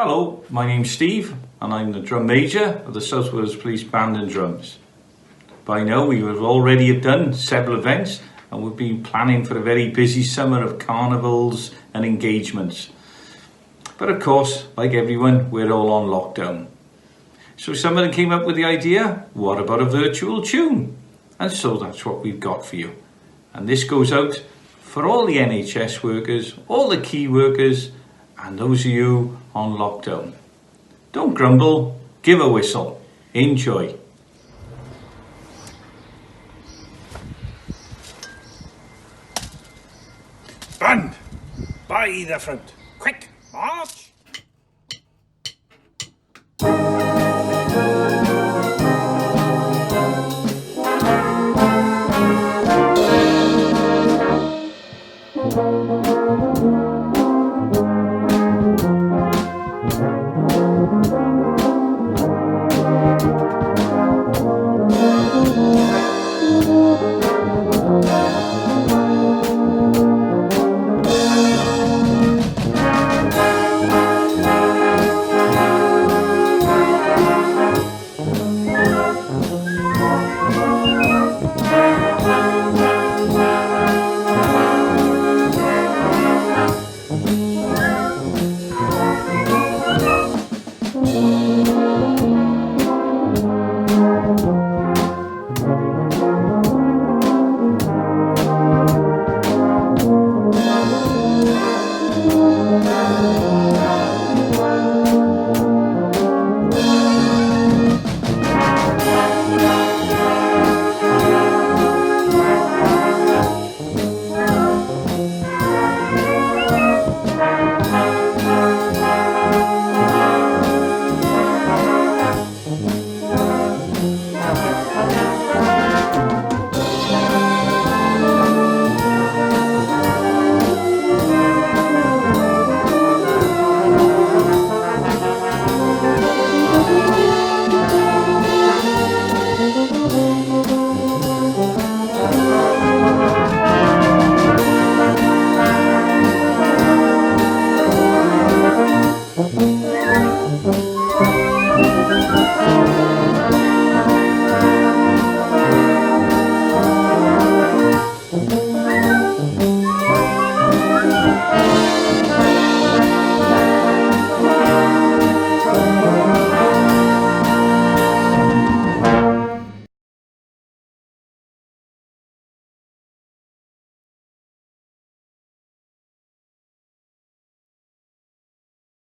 Hello, my name's Steve and I'm the drum major of the South Wales Police Band and Drums. By now we have already done several events and we've been planning for a very busy summer of carnivals and engagements. But of course, like everyone, we're all on lockdown. So someone came up with the idea, what about a virtual tune? And so that's what we've got for you. And this goes out for all the NHS workers, all the key workers, and those of you on lockdown. Don't grumble, give a whistle. Enjoy. Band, by the front. Quick, march!